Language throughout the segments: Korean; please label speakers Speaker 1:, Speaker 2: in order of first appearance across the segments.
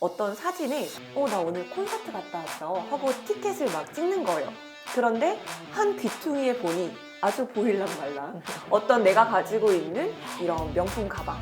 Speaker 1: 어떤 사진에 나 오늘 콘서트 갔다 왔어 하고 티켓을 막 찍는 거예요. 그런데 한 귀퉁이에 보니 아주 보일랑말랑 어떤 내가 가지고 있는 이런 명품 가방.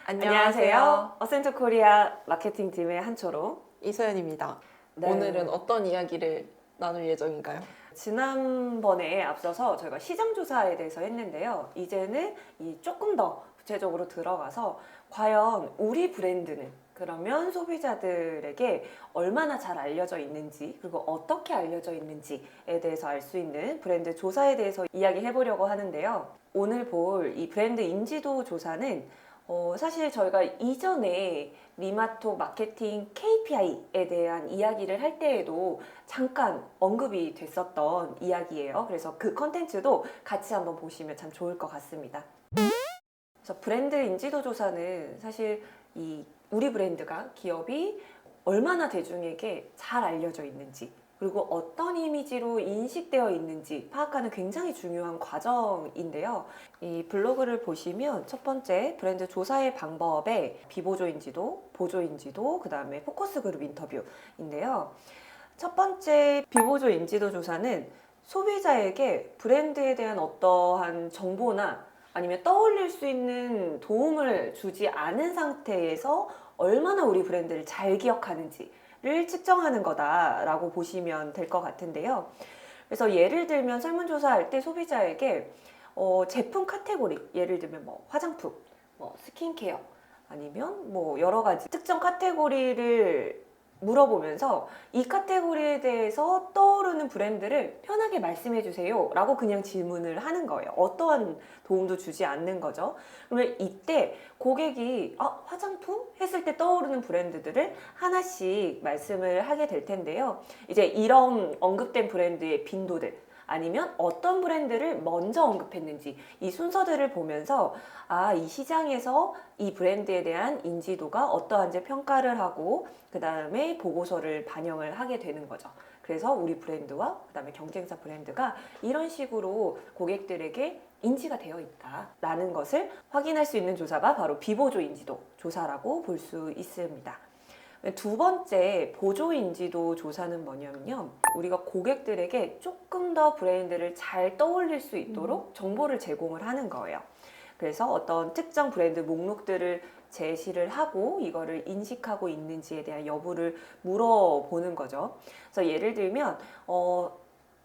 Speaker 1: 안녕하세요. 어센트 코리아 마케팅팀의 한초로
Speaker 2: 이소연입니다.
Speaker 1: 네.
Speaker 2: 오늘은 어떤 이야기를 나눌 예정인가요?
Speaker 1: 지난번에 앞서서 저희가 시장조사에 대해서 했는데요. 이제는 조금 더 구체적으로 들어가서 과연 우리 브랜드는 그러면 소비자들에게 얼마나 잘 알려져 있는지, 그리고 어떻게 알려져 있는지에 대해서 알 수 있는 브랜드 조사에 대해서 이야기해 보려고 하는데요. 오늘 볼 이 브랜드 인지도 조사는 사실 저희가 이전에 리마톡 마케팅 KPI에 대한 이야기를 할 때에도 잠깐 언급이 됐었던 이야기예요. 그래서 그 컨텐츠도 같이 한번 보시면 참 좋을 것 같습니다. 그래서 브랜드 인지도 조사는 사실 우리 브랜드가 기업이 얼마나 대중에게 잘 알려져 있는지, 그리고 어떤 이미지로 인식되어 있는지 파악하는 굉장히 중요한 과정인데요. 이 블로그를 보시면 첫 번째 브랜드 조사의 방법에 비보조 인지도, 보조 인지도, 그 다음에 포커스 그룹 인터뷰인데요. 첫 번째 비보조 인지도 조사는 소비자에게 브랜드에 대한 어떠한 정보나 아니면 떠올릴 수 있는 도움을 주지 않은 상태에서 얼마나 우리 브랜드를 잘 기억하는지를 측정하는 거다라고 보시면 될 것 같은데요. 그래서 예를 들면 설문조사할 때 소비자에게 제품 카테고리, 예를 들면 뭐 화장품, 뭐 스킨케어, 아니면 뭐 여러 가지 특정 카테고리를 물어보면서 이 카테고리에 대해서 떠오르는 브랜드를 편하게 말씀해 주세요 라고 그냥 질문을 하는 거예요. 어떠한 도움도 주지 않는 거죠. 그러면 이때 고객이 화장품? 했을 때 떠오르는 브랜드들을 하나씩 말씀을 하게 될 텐데요. 이제 이런 언급된 브랜드의 빈도들, 아니면 어떤 브랜드를 먼저 언급했는지 이 순서들을 보면서 이 시장에서 이 브랜드에 대한 인지도가 어떠한지 평가를 하고 그 다음에 보고서를 반영을 하게 되는 거죠. 그래서 우리 브랜드와 그 다음에 경쟁사 브랜드가 이런 식으로 고객들에게 인지가 되어 있다라는 것을 확인할 수 있는 조사가 바로 비보조 인지도 조사라고 볼 수 있습니다. 두 번째 보조 인지도 조사는 뭐냐면요. 우리가 고객들에게 조금 더 브랜드를 잘 떠올릴 수 있도록 정보를 제공을 하는 거예요. 그래서 어떤 특정 브랜드 목록들을 제시를 하고 이거를 인식하고 있는지에 대한 여부를 물어보는 거죠. 그래서 예를 들면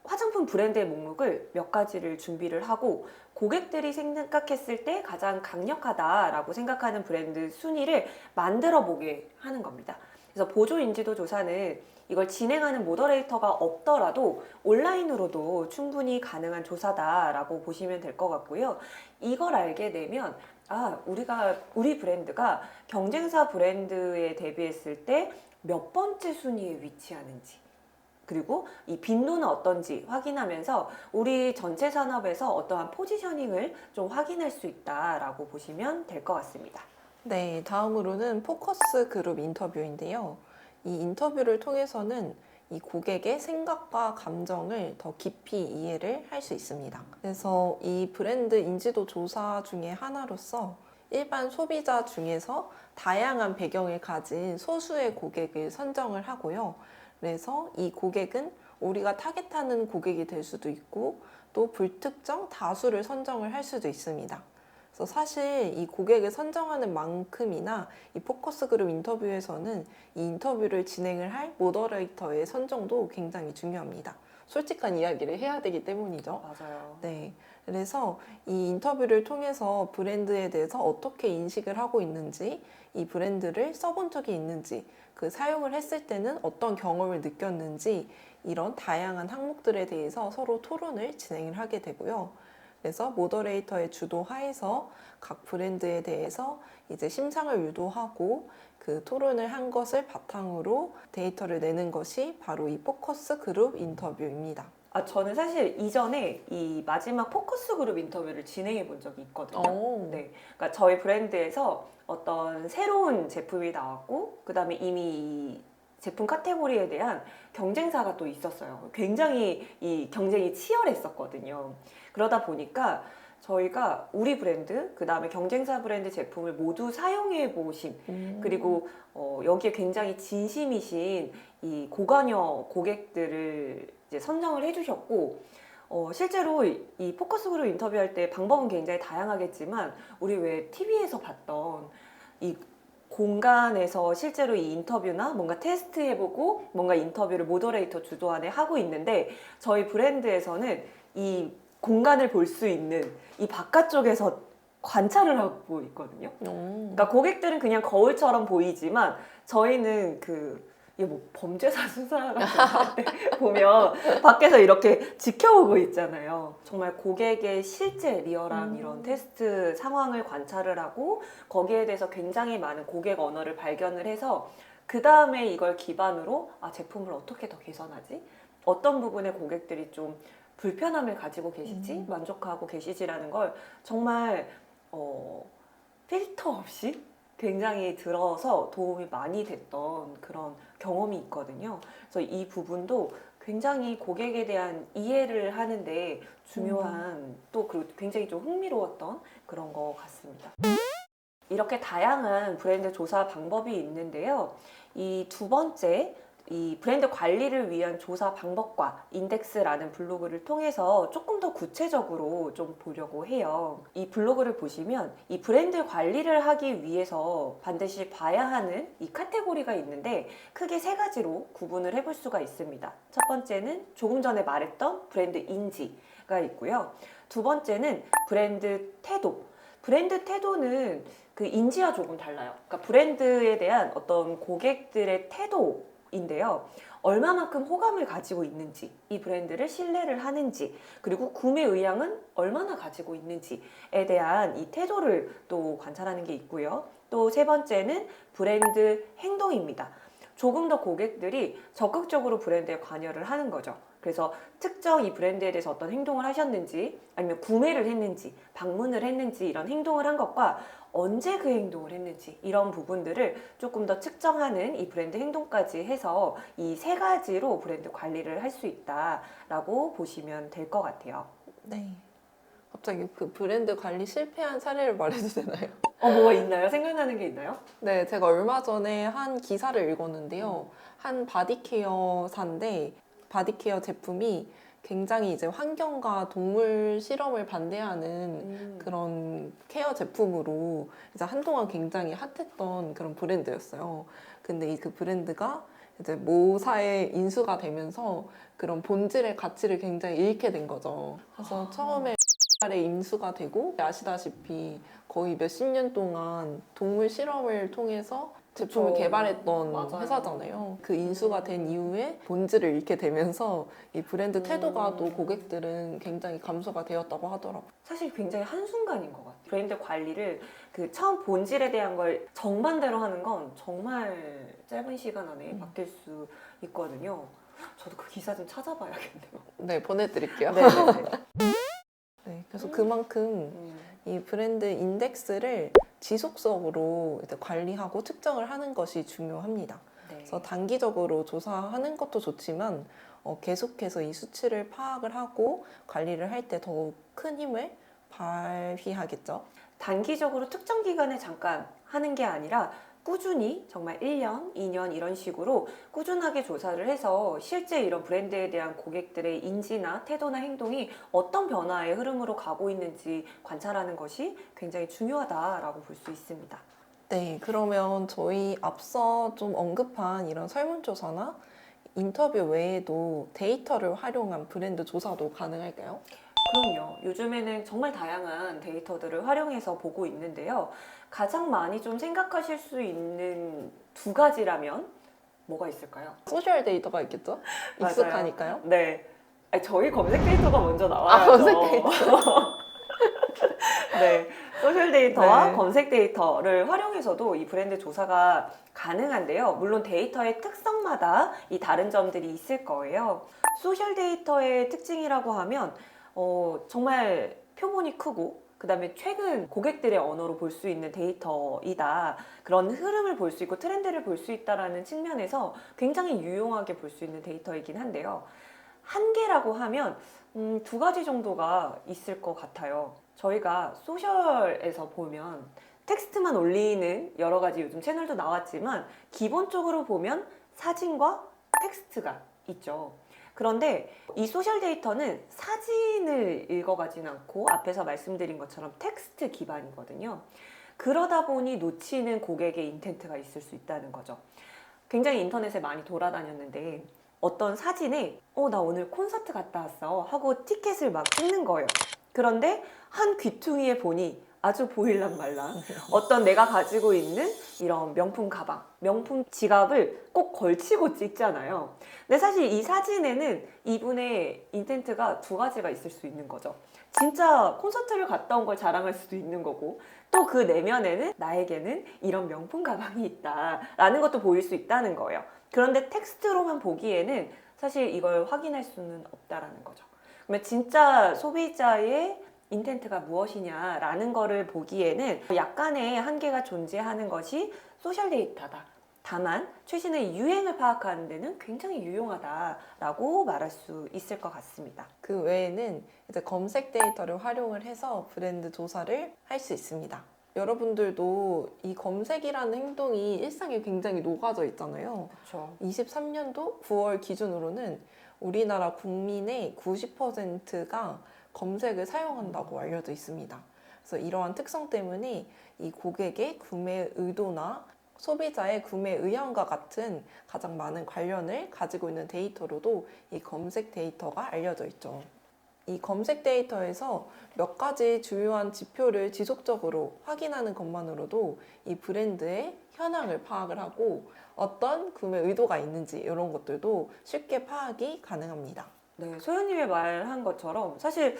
Speaker 1: 화장품 브랜드의 목록을 몇 가지를 준비를 하고 고객들이 생각했을 때 가장 강력하다라고 생각하는 브랜드 순위를 만들어 보게 하는 겁니다. 그래서 보조 인지도 조사는 이걸 진행하는 모더레이터가 없더라도 온라인으로도 충분히 가능한 조사다라고 보시면 될 것 같고요. 이걸 알게 되면 우리 브랜드가 경쟁사 브랜드에 대비했을 때 몇 번째 순위에 위치하는지, 그리고 이 빈도는 어떤지 확인하면서 우리 전체 산업에서 어떠한 포지셔닝을 좀 확인할 수 있다라고 보시면 될 것 같습니다.
Speaker 2: 네, 다음으로는 포커스 그룹 인터뷰인데요. 이 인터뷰를 통해서는 이 고객의 생각과 감정을 더 깊이 이해를 할 수 있습니다. 그래서 이 브랜드 인지도 조사 중에 하나로서 일반 소비자 중에서 다양한 배경을 가진 소수의 고객을 선정을 하고요. 그래서 이 고객은 우리가 타겟하는 고객이 될 수도 있고 또 불특정 다수를 선정을 할 수도 있습니다. 그래서 사실 이 고객을 선정하는 만큼이나 이 포커스 그룹 인터뷰에서는 이 인터뷰를 진행을 할 모더레이터의 선정도 굉장히 중요합니다. 솔직한 이야기를 해야 되기 때문이죠.
Speaker 1: 맞아요.
Speaker 2: 네. 그래서 이 인터뷰를 통해서 브랜드에 대해서 어떻게 인식을 하고 있는지, 이 브랜드를 써본 적이 있는지, 그 사용을 했을 때는 어떤 경험을 느꼈는지, 이런 다양한 항목들에 대해서 서로 토론을 진행을 하게 되고요. 그래서 모더레이터의 주도 하에서 각 브랜드에 대해서 이제 심상을 유도하고 그 토론을 한 것을 바탕으로 데이터를 내는 것이 바로 이 포커스 그룹 인터뷰입니다.
Speaker 1: 저는 사실 이전에 이 마지막 포커스 그룹 인터뷰를 진행해 본 적이 있거든요. 네. 그러니까 저희 브랜드에서 어떤 새로운 제품이 나왔고, 그 다음에 이미 이 제품 카테고리에 대한 경쟁사가 또 있었어요. 굉장히 이 경쟁이 치열했었거든요. 그러다 보니까 저희가 우리 브랜드, 그 다음에 경쟁사 브랜드 제품을 모두 사용해 보신, 그리고 여기에 굉장히 진심이신 이 고관여 고객들을 이제 선정을 해주셨고, 실제로 이 포커스 그룹 인터뷰할 때 방법은 굉장히 다양하겠지만, 우리 왜 TV에서 봤던 이 공간에서 실제로 이 인터뷰나 뭔가 테스트해보고 뭔가 인터뷰를 모더레이터 주도 안에 하고 있는데, 저희 브랜드에서는 이 공간을 볼 수 있는 이 바깥쪽에서 관찰을 하고 있거든요. 그러니까 고객들은 그냥 거울처럼 보이지만 저희는 이게 뭐 범죄사 수사 같은 때 보면 밖에서 이렇게 지켜보고 있잖아요. 정말 고객의 실제 리얼한 이런 테스트 상황을 관찰을 하고 거기에 대해서 굉장히 많은 고객 언어를 발견을 해서 그 다음에 이걸 기반으로 제품을 어떻게 더 개선하지? 어떤 부분에 고객들이 좀 불편함을 가지고 계시지? 만족하고 계시지라는 걸 정말 필터 없이 굉장히 들어서 도움이 많이 됐던 그런 경험이 있거든요. 그래서 이 부분도 굉장히 고객에 대한 이해를 하는데 중요한 또 그리고 굉장히 좀 흥미로웠던 그런 것 같습니다. 이렇게 다양한 브랜드 조사 방법이 있는데요. 이 두 번째, 이 브랜드 관리를 위한 조사 방법과 인덱스라는 블로그를 통해서 조금 더 구체적으로 좀 보려고 해요. 이 블로그를 보시면 이 브랜드 관리를 하기 위해서 반드시 봐야 하는 이 카테고리가 있는데 크게 세 가지로 구분을 해볼 수가 있습니다. 첫 번째는 조금 전에 말했던 브랜드 인지가 있고요. 두 번째는 브랜드 태도. 브랜드 태도는 그 인지와 조금 달라요. 그러니까 브랜드에 대한 어떤 고객들의 태도인데요. 얼마만큼 호감을 가지고 있는지, 이 브랜드를 신뢰를 하는지, 그리고 구매 의향은 얼마나 가지고 있는지에 대한 이 태도를 또 관찰하는 게 있고요. 또 세 번째는 브랜드 행동입니다. 조금 더 고객들이 적극적으로 브랜드에 관여를 하는 거죠. 그래서 특정 이 브랜드에 대해서 어떤 행동을 하셨는지, 아니면 구매를 했는지, 방문을 했는지 이런 행동을 한 것과 언제 그 행동을 했는지 이런 부분들을 조금 더 측정하는 이 브랜드 행동까지 해서 이 세 가지로 브랜드 관리를 할 수 있다라고 보시면 될 것 같아요.
Speaker 2: 네. 갑자기 그 브랜드 관리 실패한 사례를 말해도 되나요?
Speaker 1: 뭐가 있나요? 생각나는 게 있나요?
Speaker 2: 네, 제가 얼마 전에 한 기사를 읽었는데요. 한 바디케어사인데 바디케어 제품이 굉장히 이제 환경과 동물 실험을 반대하는 그런 케어 제품으로 이제 한동안 굉장히 핫했던 그런 브랜드였어요. 근데 이 그 브랜드가 이제 모사에 인수가 되면서 그런 본질의 가치를 굉장히 잃게 된 거죠. 그래서 처음에 에 인수가 되고 아시다시피 거의 몇십 년 동안 동물 실험을 통해서 제품을
Speaker 1: 그쵸.
Speaker 2: 개발했던
Speaker 1: 맞아요.
Speaker 2: 회사잖아요. 그 인수가 된 이후에 본질을 잃게 되면서 이 브랜드 태도가 또 고객들은 굉장히 감소가 되었다고 하더라고요.
Speaker 1: 사실 굉장히 한순간인 것 같아요. 브랜드 관리를 그 처음 본질에 대한 걸 정반대로 하는 건 정말 짧은 시간 안에 바뀔 수 있거든요. 저도 그 기사 좀 찾아봐야겠네요.
Speaker 2: 네, 보내드릴게요.
Speaker 1: 네.
Speaker 2: 네, 그래서 그만큼 이 브랜드 인덱스를 지속적으로 이제 관리하고 측정을 하는 것이 중요합니다.
Speaker 1: 네.
Speaker 2: 그래서 단기적으로 조사하는 것도 좋지만 계속해서 이 수치를 파악을 하고 관리를 할 때 더욱 큰 힘을 발휘하겠죠.
Speaker 1: 단기적으로 특정 기간에 잠깐 하는 게 아니라 꾸준히 정말 1년, 2년 이런 식으로 꾸준하게 조사를 해서 실제 이런 브랜드에 대한 고객들의 인지나 태도나 행동이 어떤 변화의 흐름으로 가고 있는지 관찰하는 것이 굉장히 중요하다라고 볼 수 있습니다.
Speaker 2: 네, 그러면 저희 앞서 좀 언급한 이런 설문조사나 인터뷰 외에도 데이터를 활용한 브랜드 조사도 가능할까요?
Speaker 1: 그럼요. 요즘에는 정말 다양한 데이터들을 활용해서 보고 있는데요. 가장 많이 좀 생각하실 수 있는 두 가지라면 뭐가 있을까요?
Speaker 2: 소셜 데이터가 있겠죠?
Speaker 1: 맞아요.
Speaker 2: 익숙하니까요.
Speaker 1: 네. 아니, 저희 검색 데이터가 먼저 나와야죠.
Speaker 2: 검색 데이터.
Speaker 1: 네. 소셜 데이터와
Speaker 2: 네.
Speaker 1: 검색 데이터를 활용해서도 이 브랜드 조사가 가능한데요. 물론 데이터의 특성마다 이 다른 점들이 있을 거예요. 소셜 데이터의 특징이라고 하면 정말 표본이 크고 그 다음에 최근 고객들의 언어로 볼 수 있는 데이터이다. 그런 흐름을 볼 수 있고 트렌드를 볼 수 있다는 측면에서 굉장히 유용하게 볼 수 있는 데이터이긴 한데요. 한계라고 하면 두 가지 정도가 있을 것 같아요. 저희가 소셜에서 보면 텍스트만 올리는 여러 가지 요즘 채널도 나왔지만 기본적으로 보면 사진과 텍스트가 있죠. 그런데 이 소셜 데이터는 사진을 읽어가진 않고 앞에서 말씀드린 것처럼 텍스트 기반이거든요. 그러다 보니 놓치는 고객의 인텐트가 있을 수 있다는 거죠. 굉장히 인터넷에 많이 돌아다녔는데 어떤 사진에 나 오늘 콘서트 갔다 왔어 하고 티켓을 막 찍는 거예요. 그런데 한 귀퉁이에 보니 아주 보일랑 말랑 어떤 내가 가지고 있는 이런 명품 가방, 명품 지갑을 꼭 걸치고 찍잖아요. 근데 사실 이 사진에는 이분의 인텐트가 두 가지가 있을 수 있는 거죠. 진짜 콘서트를 갔다 온 걸 자랑할 수도 있는 거고, 또 그 내면에는 나에게는 이런 명품 가방이 있다라는 것도 보일 수 있다는 거예요. 그런데 텍스트로만 보기에는 사실 이걸 확인할 수는 없다라는 거죠. 그러면 진짜 소비자의 인텐트가 무엇이냐라는 거를 보기에는 약간의 한계가 존재하는 것이 소셜 데이터다. 다만 최신의 유행을 파악하는 데는 굉장히 유용하다라고 말할 수 있을 것 같습니다.
Speaker 2: 그 외에는 이제 검색 데이터를 활용을 해서 브랜드 조사를 할 수 있습니다. 여러분들도 이 검색이라는 행동이 일상에 굉장히 녹아져 있잖아요.
Speaker 1: 그렇죠.
Speaker 2: 23년도 9월 기준으로는 우리나라 국민의 90%가 검색을 사용한다고 알려져 있습니다. 그래서 이러한 특성 때문에 이 고객의 구매 의도나 소비자의 구매 의향과 같은 가장 많은 관련을 가지고 있는 데이터로도 이 검색 데이터가 알려져 있죠. 이 검색 데이터에서 몇 가지 주요한 지표를 지속적으로 확인하는 것만으로도 이 브랜드의 현황을 파악을 하고 어떤 구매 의도가 있는지 이런 것들도 쉽게 파악이 가능합니다.
Speaker 1: 네, 소연님의 말한 것처럼 사실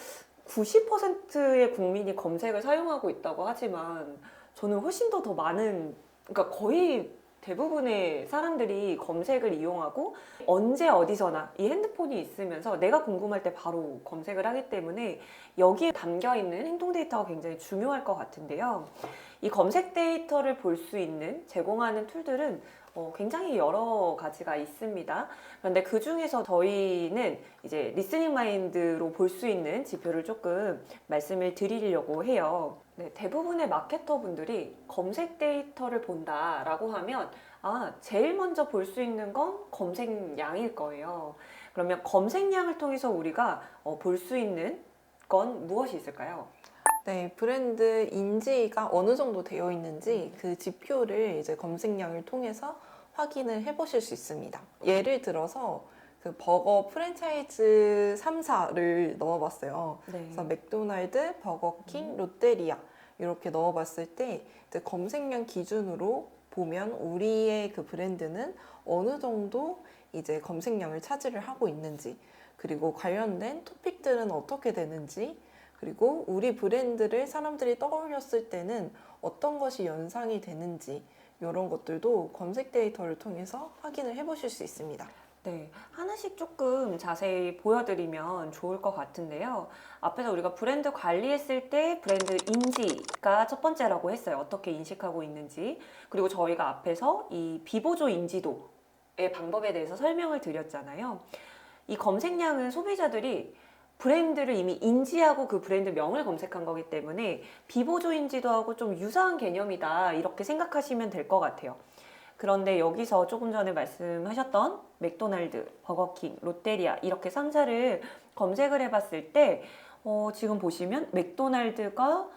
Speaker 1: 90%의 국민이 검색을 사용하고 있다고 하지만 저는 훨씬 더 많은, 그러니까 거의 대부분의 사람들이 검색을 이용하고 언제 어디서나 이 핸드폰이 있으면서 내가 궁금할 때 바로 검색을 하기 때문에 여기에 담겨 있는 행동 데이터가 굉장히 중요할 것 같은데요. 이 검색 데이터를 볼 수 있는 제공하는 툴들은 굉장히 여러 가지가 있습니다. 그런데 그 중에서 저희는 이제 리스닝 마인드로 볼 수 있는 지표를 조금 말씀을 드리려고 해요. 네, 대부분의 마케터 분들이 검색 데이터를 본다라고 하면 제일 먼저 볼 수 있는 건 검색량일 거예요. 그러면 검색량을 통해서 우리가 볼 수 있는 건 무엇이 있을까요?
Speaker 2: 네, 브랜드 인지가 어느 정도 되어 있는지 그 지표를 이제 검색량을 통해서 확인을 해보실 수 있습니다. 예를 들어서 그 버거 프랜차이즈 3사를 넣어봤어요.
Speaker 1: 네.
Speaker 2: 그래서 맥도날드, 버거킹, 롯데리아 이렇게 넣어봤을 때 이제 검색량 기준으로 보면 우리의 그 브랜드는 어느 정도 이제 검색량을 차지를 하고 있는지, 그리고 관련된 토픽들은 어떻게 되는지, 그리고 우리 브랜드를 사람들이 떠올렸을 때는 어떤 것이 연상이 되는지 이런 것들도 검색 데이터를 통해서 확인을 해보실 수 있습니다.
Speaker 1: 네, 하나씩 조금 자세히 보여드리면 좋을 것 같은데요. 앞에서 우리가 브랜드 관리했을 때 브랜드 인지가 첫 번째라고 했어요. 어떻게 인식하고 있는지. 그리고 저희가 앞에서 이 비보조 인지도의 방법에 대해서 설명을 드렸잖아요. 이 검색량은 소비자들이 브랜드를 이미 인지하고 그 브랜드 명을 검색한 거기 때문에 비보조 인지도하고 좀 유사한 개념이다 이렇게 생각하시면 될 것 같아요. 그런데 여기서 조금 전에 말씀하셨던 맥도날드, 버거킹, 롯데리아 이렇게 3사를 검색을 해봤을 때 지금 보시면 맥도날드가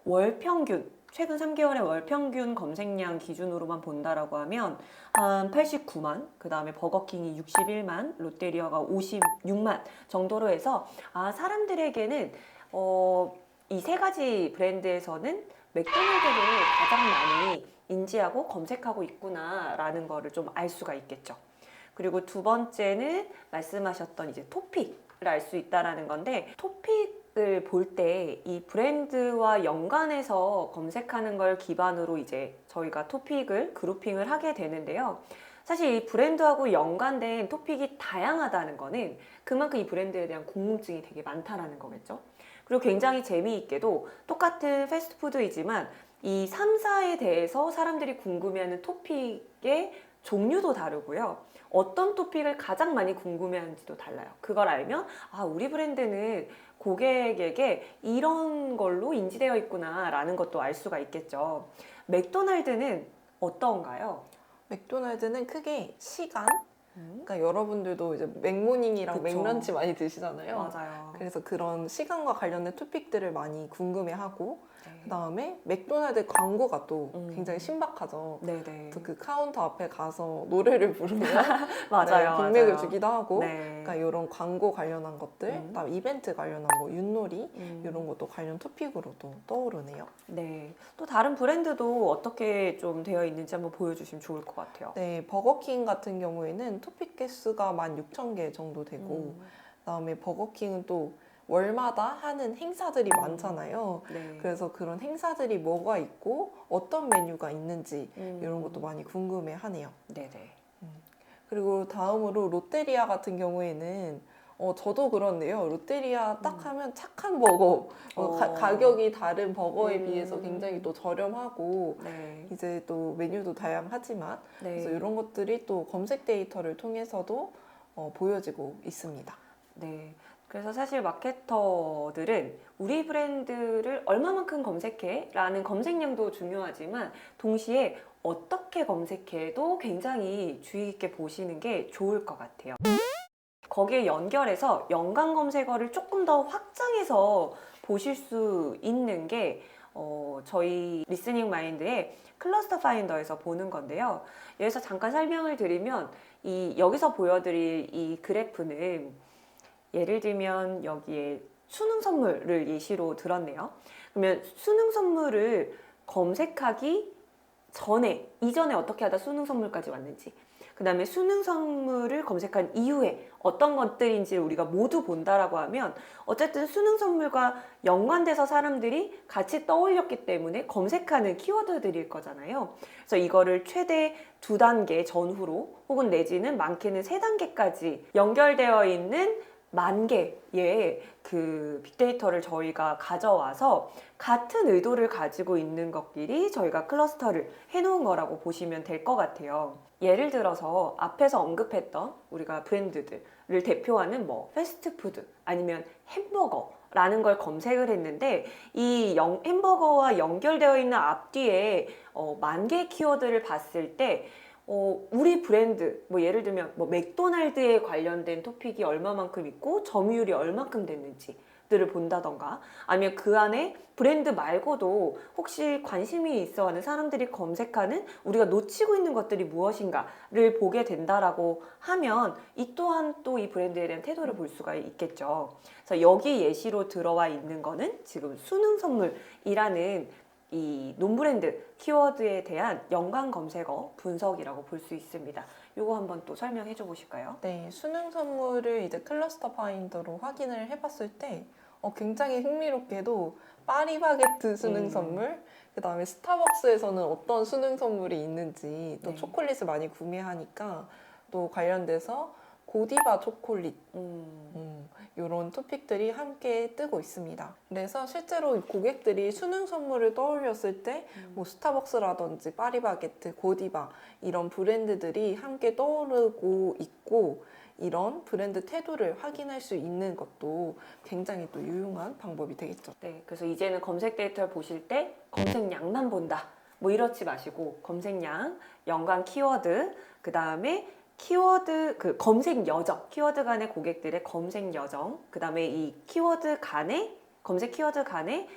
Speaker 1: 월 평균, 최근 3개월의 월 평균 검색량 기준으로만 본다라고 하면 한 89만, 그 다음에 버거킹이 61만, 롯데리아가 56만 정도로 해서 사람들에게는 이 세 가지 브랜드에서는 맥도날드를 가장 많이 인지하고 검색하고 있구나라는 거를 좀 알 수가 있겠죠. 그리고 두 번째는 말씀하셨던 이제 토픽을 알 수 있다라는 건데, 토픽을 볼 때 이 브랜드와 연관해서 검색하는 걸 기반으로 이제 저희가 토픽을 그룹핑을 하게 되는데요. 사실 이 브랜드하고 연관된 토픽이 다양하다는 거는 그만큼 이 브랜드에 대한 궁금증이 되게 많다라는 거겠죠. 그리고 굉장히 재미있게도 똑같은 패스트푸드이지만 이 3사에 대해서 사람들이 궁금해하는 토픽의 종류도 다르고요. 어떤 토픽을 가장 많이 궁금해하는지도 달라요. 그걸 알면 아, 우리 브랜드는 고객에게 이런 걸로 인지되어 있구나라는 것도 알 수가 있겠죠. 맥도날드는 어떤가요?
Speaker 2: 맥도날드는 크게 시간, 그러니까 여러분들도 이제 맥모닝이랑
Speaker 1: 그쵸.
Speaker 2: 맥런치 많이 드시잖아요.
Speaker 1: 맞아요.
Speaker 2: 그래서 그런 시간과 관련된 토픽들을 많이 궁금해하고
Speaker 1: 네.
Speaker 2: 그다음에 맥도날드 광고가 또
Speaker 1: 음.
Speaker 2: 굉장히 신박하죠.
Speaker 1: 네네.
Speaker 2: 또 그 카운터 앞에 가서 노래를 부르면
Speaker 1: 맞아요.
Speaker 2: 네, 빅맥을
Speaker 1: 맞아요.
Speaker 2: 주기도 하고
Speaker 1: 네.
Speaker 2: 그러니까 이런 광고 관련한 것들, 그다음에 이벤트 관련한 뭐 윷놀이 이런 것도 관련 토픽으로도 떠오르네요.
Speaker 1: 네. 또 다른 브랜드도 어떻게 좀 되어 있는지 한번 보여주시면 좋을 것 같아요.
Speaker 2: 네, 버거킹 같은 경우에는 토픽 개수가 16,000개 정도 되고 그다음에 버거킹은 또 월마다 하는 행사들이 많잖아요.
Speaker 1: 네.
Speaker 2: 그래서 그런 행사들이 뭐가 있고 어떤 메뉴가 있는지 이런 것도 많이 궁금해하네요.
Speaker 1: 네네.
Speaker 2: 그리고 다음으로 롯데리아 같은 경우에는 저도 그런데요. 롯데리아 딱 하면 착한 버거, 가격이 다른 버거에 비해서 굉장히 또 저렴하고
Speaker 1: 네.
Speaker 2: 이제 또 메뉴도 다양하지만
Speaker 1: 네.
Speaker 2: 그래서 이런 것들이 또 검색 데이터를 통해서도 보여지고 있습니다.
Speaker 1: 네. 그래서 사실 마케터들은 우리 브랜드를 얼마만큼 검색해? 라는 검색량도 중요하지만 동시에 어떻게 검색해도 굉장히 주의 깊게 보시는 게 좋을 것 같아요. 거기에 연결해서 연관 검색어를 조금 더 확장해서 보실 수 있는 게 저희 리스닝 마인드의 클러스터 파인더에서 보는 건데요. 여기서 잠깐 설명을 드리면 여기서 보여드릴 이 그래프는 예를 들면 여기에 수능 선물을 예시로 들었네요. 그러면 수능 선물을 검색하기 이전에 어떻게 하다 수능 선물까지 왔는지, 그 다음에 수능 선물을 검색한 이후에 어떤 것들인지를 우리가 모두 본다라고 하면 어쨌든 수능 선물과 연관돼서 사람들이 같이 떠올렸기 때문에 검색하는 키워드들일 거잖아요. 그래서 이거를 최대 2단계 전후로 혹은 내지는 많게는 3단계까지 연결되어 있는 10,000개의 그 빅데이터를 저희가 가져와서 같은 의도를 가지고 있는 것끼리 저희가 클러스터를 해놓은 거라고 보시면 될 것 같아요. 예를 들어서 앞에서 언급했던 우리가 브랜드들을 대표하는 뭐 패스트푸드 아니면 햄버거라는 걸 검색을 했는데 이 햄버거와 연결되어 있는 앞뒤에 10,000개 키워드를 봤을 때 우리 브랜드, 뭐 예를 들면 뭐 맥도날드에 관련된 토픽이 얼마만큼 있고 점유율이 얼마큼 됐는지들을 본다던가 아니면 그 안에 브랜드 말고도 혹시 관심이 있어 하는 사람들이 검색하는 우리가 놓치고 있는 것들이 무엇인가를 보게 된다라고 하면 이 또한 또 이 브랜드에 대한 태도를 볼 수가 있겠죠. 그래서 여기 예시로 들어와 있는 거는 지금 수능 선물이라는 이 논브랜드 키워드에 대한 연관 검색어 분석이라고 볼 수 있습니다. 이거 한번 또 설명해 줘 보실까요?
Speaker 2: 네, 수능 선물을 이제 클러스터 파인더로 확인을 해봤을 때 굉장히 흥미롭게도 파리바게트 수능 선물, 그 다음에 스타벅스에서는 어떤 수능 선물이 있는지 또
Speaker 1: 네.
Speaker 2: 초콜릿을 많이 구매하니까 또 관련돼서 고디바 초콜릿 이런 토픽들이 함께 뜨고 있습니다. 그래서 실제로 고객들이 수능 선물을 떠올렸을 때 뭐 스타벅스라든지 파리바게트, 고디바 이런 브랜드들이 함께 떠오르고 있고 이런 브랜드 태도를 확인할 수 있는 것도 굉장히 또 유용한 방법이 되겠죠.
Speaker 1: 네, 그래서 이제는 검색 데이터를 보실 때 검색량만 본다. 뭐 이렇지 마시고 검색량, 연관 키워드, 그 다음에 키워드 그 검색 여정, 키워드 간의 고객들의 검색 여정, 그 다음에 이 키워드 간의 검색 키워드 간의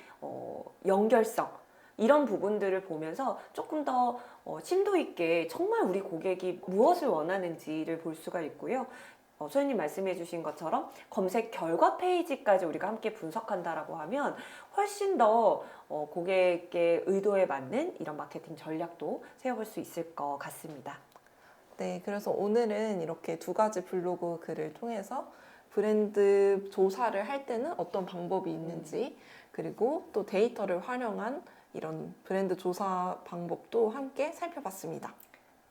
Speaker 1: 연결성 이런 부분들을 보면서 조금 더 심도 있게 정말 우리 고객이 무엇을 원하는지를 볼 수가 있고요. 소연님 말씀해 주신 것처럼 검색 결과 페이지까지 우리가 함께 분석한다라고 하면 훨씬 더 고객의 의도에 맞는 이런 마케팅 전략도 세워볼 수 있을 것 같습니다.
Speaker 2: 네, 그래서 오늘은 이렇게 2가지 블로그 글을 통해서 브랜드 조사를 할 때는 어떤 방법이 있는지 그리고 또 데이터를 활용한 이런 브랜드 조사 방법도 함께 살펴봤습니다.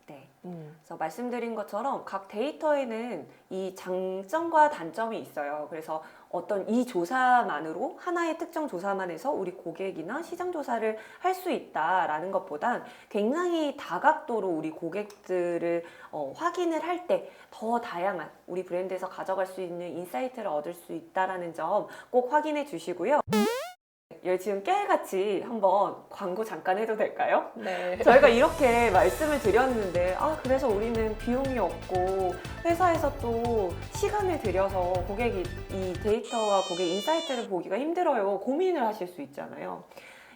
Speaker 1: 네.
Speaker 2: 음.
Speaker 1: 그래서 말씀드린 것처럼 각 데이터에는 이 장점과 단점이 있어요. 그래서 어떤 이 조사만으로 하나의 특정 조사만 해서 우리 고객이나 시장 조사를 할 수 있다라는 것보단 굉장히 다각도로 우리 고객들을 확인을 할 때 더 다양한 우리 브랜드에서 가져갈 수 있는 인사이트를 얻을 수 있다라는 점 꼭 확인해 주시고요. 지금 깨알같이 한번 광고 잠깐 해도 될까요?
Speaker 2: 네.
Speaker 1: 저희가 이렇게 말씀을 드렸는데 그래서 우리는 비용이 없고 회사에서 또 시간을 들여서 고객이 이 데이터와 고객 인사이트를 보기가 힘들어요. 고민을 하실 수 있잖아요.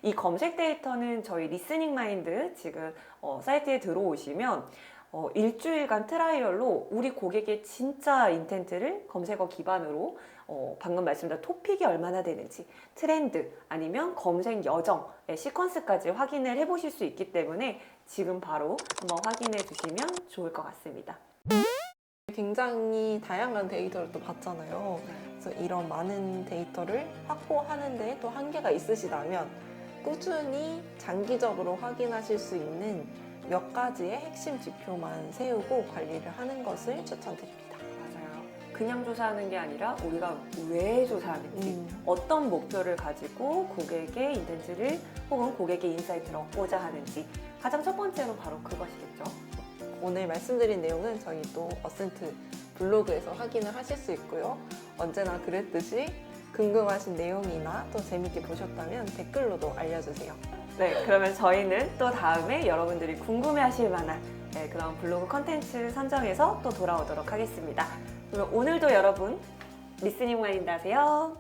Speaker 1: 이 검색 데이터는 저희 리스닝 마인드 지금 사이트에 들어오시면 일주일간 트라이얼로 우리 고객의 진짜 인텐트를 검색어 기반으로 방금 말씀드린 토픽이 얼마나 되는지, 트렌드 아니면 검색 여정의 시퀀스까지 확인을 해보실 수 있기 때문에 지금 바로 한번 확인해 주시면 좋을 것 같습니다.
Speaker 2: 굉장히 다양한 데이터를 또 봤잖아요. 그래서 이런 많은 데이터를 확보하는데 또 한계가 있으시다면 꾸준히 장기적으로 확인하실 수 있는 몇 가지의 핵심 지표만 세우고 관리를 하는 것을 추천드립니다.
Speaker 1: 맞아요. 그냥 조사하는 게 아니라 우리가 왜 조사하는지, 어떤 목표를 가지고 고객의 인텐트를 혹은 고객의 인사이트를 얻고자 하는지 가장 첫 번째로 바로 그것이겠죠.
Speaker 2: 오늘 말씀드린 내용은 저희 또 어센트 블로그에서 확인을 하실 수 있고요. 언제나 그랬듯이 궁금하신 내용이나 또 재밌게 보셨다면 댓글로도 알려주세요.
Speaker 1: 네, 그러면 저희는 또 다음에 여러분들이 궁금해하실 만한 그런 블로그 컨텐츠 선정해서 또 돌아오도록 하겠습니다. 그럼 오늘도 여러분 리스닝 마인드 하세요.